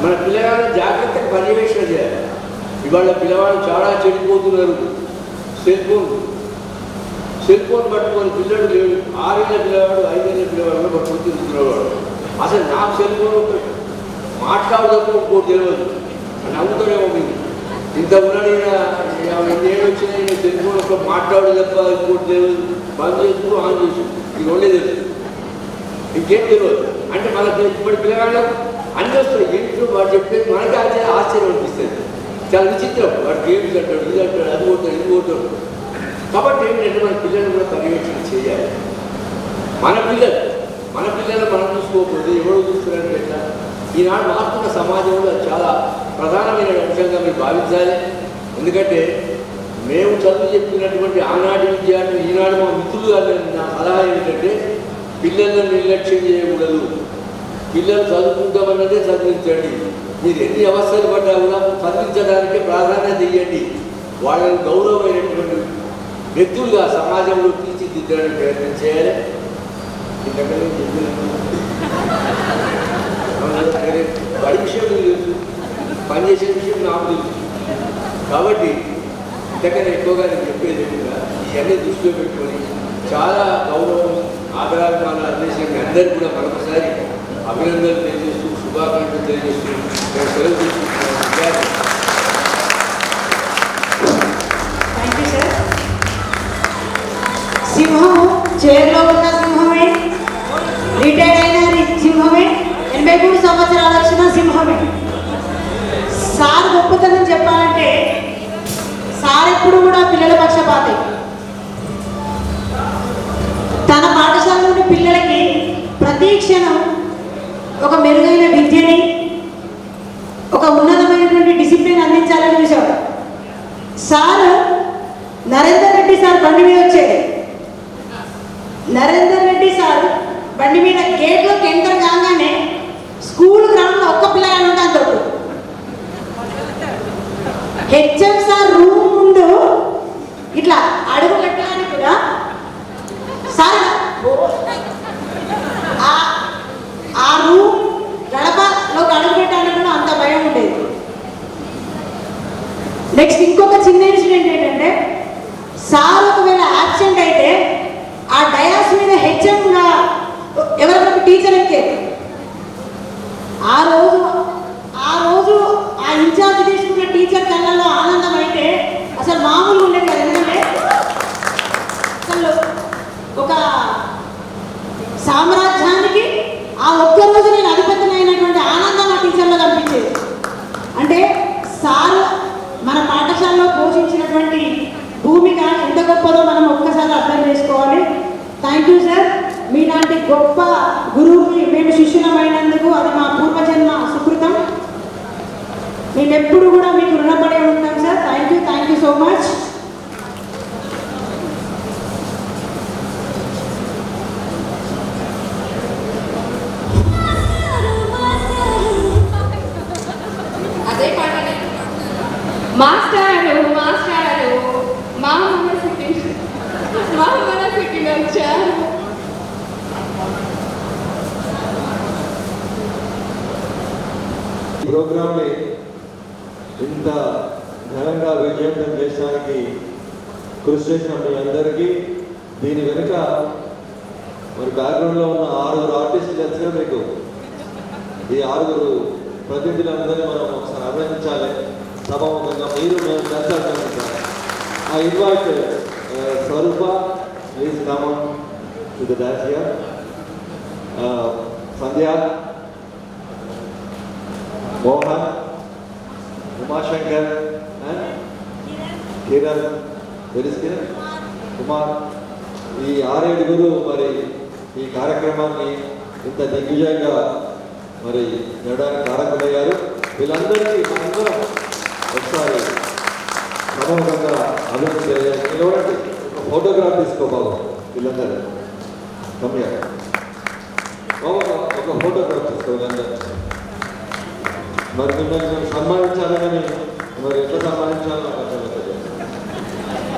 మన పిల్లగాళ్ళని జాగ్రత్తగా పర్యవేక్షణ చేయాలి. ఇవాళ పిల్లవాళ్ళు చాలా చెడిపోతున్నారు. సెల్ ఫోన్ పట్టుకొని పిల్లడు లేడు, 6 ఏళ్ళ పిల్లవాడు 5 ఏళ్ళ పిల్లవాడు పట్టుకొని తిరుగుతున్నవాడు. అసలు నాకు సెల్ ఫోన్ మాట్లాడదాం ఇంకోటి తెలియదు అని నవ్వుతాడేమో మీరు ఇంత ఉన్నాడు ఎన్నేళ్ళు వచ్చినా నేను తెలుగులో ఒక మాట్లాడు తప్ప ఇంకోటి తెలియదు బంద్ చేసుకుని ఆన్ చేసి ఇది ఉండే తెలుసు ఇంకేం తెలియదు అంటే మనకు ఇప్పుడు పిల్లగాళ్ళు అన్నీ వస్తాయి ఇంట్లో వాడు చెప్పేది మనకి అదే ఆశ్చర్యం అనిపిస్తుంది చాలా విచిత్రం వాడు గేమ్స్ అంటాడు ఇది అంటాడు అది పోతాడు ఇది పోతాడు కాబట్టి ఏంటంటే మన పిల్లల్ని కూడా పర్యవేక్షణ చేయాలి మన పిల్లలు మనం చూసుకోకపోతే ఎవరు చూస్తున్నారంటే ఎట్లా ఈనాడు మారుతున్న సమాజంలో చాలా ప్రధానమైన అంశంగా మీరు భావించాలి ఎందుకంటే మేము చదువు చెప్పినటువంటి ఆనాటి విద్యార్థులు ఈనాడు మా మిత్రులు నా సలహా ఏంటంటే పిల్లలను నిర్లక్ష్యం చేయకూడదు పిల్లలు చదువుకుంటామన్నదే చదివించండి మీరు ఎన్ని అవస్థలు పడ్డా కూడా చదివించడానికి ప్రాధాన్యత ఇవ్వండి వాళ్ళని గౌరవమైనటువంటి వ్యక్తులుగా సమాజంలో తీర్చిదిద్దడానికి ప్రయత్నం చేయాలి వాడి విషయం తెలుసు పనిచేసే విషయం నాకు తెలుసు కాబట్టి ఇంతకన్నా ఎక్కువగా నేను చెప్పేది కూడా ఇవన్నీ దృష్టిలో పెట్టుకొని చాలా గౌరవం ఆదరాభిమానాలు అందేసిన అందరికీ కూడా మరొకసారి అభినందనలు తెలియజేస్తూ శుభాకాంక్షలు తెలియజేస్తూ నేను సెలవు తీసుకుంటున్నాను. Thank you sir. సింహము చైర్లో ఉన్న సింహమే, రిటైర్డ్ అయిన సింహమే, 83 సంవత్సరాల వచ్చిన సింహమే. సార్ గొప్పతనం చెప్పాలంటే సార్ ఎప్పుడు కూడా పిల్లల పక్షపాతే. తన పాఠశాలలోని పిల్లలకి ప్రతి క్షణం ఒక మెరుగైన విద్యని, ఒక ఉన్నతమైనటువంటి డిసిప్లిన్ అందించాలని చూశాడు. సార్ నరేందర్ రెడ్డి సార్ బండి మీద వచ్చేది. నరేందర్ రెడ్డి సార్ బండి మీద గేట్లోకి ఎంటర్ కాగానే స్కూల్ గ్రౌండ్లో ఒక్క పిల్లగాడు ఉంటే అంత హెచ్ఎం సార్ రూమ్ ముందు ఇట్లా అడుగు పెట్టడానికి కూడా సార్ ఆ రూమ్ గడపలోకి అడుగు పెట్టడానికి కూడా అంత భయం ఉండేది. నెక్స్ట్ ఇంకొక చిన్న ఇన్సిడెంట్ ఏంటంటే సార్ ఒకవేళ యాబ్సెంట్ అయితే ఆ డయాస్ మీద హెచ్ఎంగా ఎవరికొక టీచర్ ఎక్కేది. ఆ రోజు ఆ ఇన్ఛార్జ్ తీసుకున్న టీచర్ కళ్ళల్లో ఆనందం అయితే అసలు మామూలుగా ఉండేది కదా. ఎందుకంటే అసలు ఒక సామ్రాజ్యానికి ఆ ఒక్కరోజు నేను అధిపతినైనటువంటి ఆనందం ఆ టీచర్లో కనిపించేది. అంటే సారు మన పాఠశాలలో పోషించినటువంటి భూమిక ఎంత గొప్పదో మనం ఒక్కసారి అర్థం చేసుకోవాలి. Thank you sir. మీలాంటి గొప్ప గురువుకి మేము శిష్యులమైనందుకు అది మా పూర్వజన్మ సుకృతం. మేము ఎప్పుడు కూడా మీకు రుణపడే ఉంటాం sir. Thank you so much. అదే పాటనే మాస్టారు మా మనసుకి వచ్చారు. ఈ ప్రోగ్రామ్ని ఇంత ఘనంగా విజయవంతం చేయడానికి కృషి చేసిన మీ అందరికీ, దీని వెనుక మరి బ్యాక్గ్రౌండ్లో ఉన్న 6 ఆర్టిస్టులు తెలుసుగా మీకు. ఈ 6 ప్రతినిధులందరినీ మనం ఒకసారి అభినందించాలి. సభాముఖంగా మీరు మేము కలిసి అభినందించాలి. I invite Swarupa, please come on to the dance here. Sandhya, Mohan, Umashankar and Kiran. Where is Kiran? Kumar. ఈ 6 మరి ఈ కార్యక్రమాన్ని ఇంత దిగ్విజయంగా మరి నడవడానికి కారకులయ్యారు. వీళ్ళందరికీ మనందరం ఒకసారి సమూహంగా అభివృద్ధి నిలవడానికి ఒక ఫోటోగ్రాఫ్ తీసుకో బాబు. వీళ్ళందరూ కమ్యా బాబు ఒక ఫోటోగ్రాఫ్ తీసుకో వీళ్ళందరూ. మరి మిమ్మల్ని మేము సన్మానించాలని మరి ఎట్లా సన్మానించాలో నాకు అర్థమవుతుంది.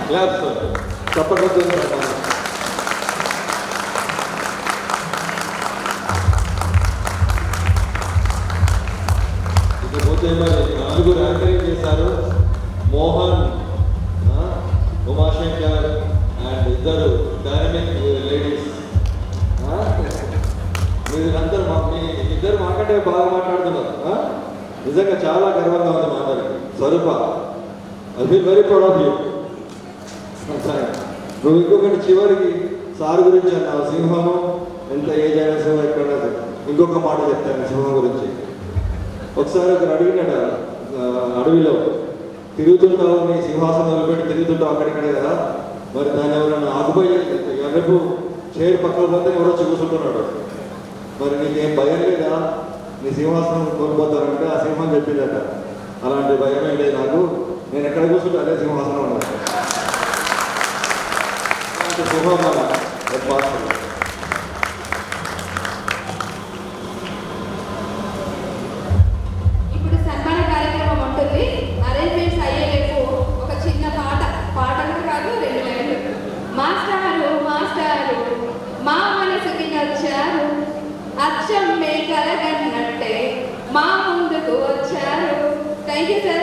క్లాప్స్ చప్పట్లతో సన్మానం. ఇకపోతే మరి 4 ర్యాంకరింగ్ చేశారు. Mohan, Umashankar and 2 dynamic ladies. మీరందరూ మీ ఇద్దరు మాకంటే బాగా మాట్లాడుతున్నారు. నిజంగా చాలా గర్వంగా ఉంది మా అందరికి. Swaroopa, I feel very proud of you. నువ్వు ఇంకొకటి చివరికి సార్ గురించి అన్నావు, సింహము ఎంత ఏజ్ అయినా సింహం ఎక్కడ. ఇంకొక మాట చెప్తాను సింహం గురించి. ఒకసారి ఒకరు అడిగినాడు, అడవిలో తిరుగుతుంటావు, నీ సింహాసనం వదిలిపెట్టి తిరుగుతుంటావు అక్కడిక్కడే కదా, మరి దాన్ని ఎవరైనా ఆకుపోయి రేపు చైర్ పక్కన పోతే ఎవరో కూర్చుంటున్నాడు, మరి నీకేం భయం లేదా, నీ సింహాసనం కోల్పోతారంటే ఆ సింహం చెప్పిందట, అలాంటి భయమే లేదు నాకు, నేను ఎక్కడ కూర్చుంటే అదే సింహాసనం అన్నాడు. అలాంటి సింహం మన ఇప్పుడు సన్మాన కార్యక్రమం ఉంటుంది. అరేంజ్మెంట్స్ అయ్యేలేపు ఒక చిన్న పాటలు కాదు 2 లైన్లు. మాస్టారు మాస్టారు మా మనసుకి నచ్చారు, అచ్చం మే కలగన్నట్టే మా ముందుకు వచ్చారు. Thank you sir.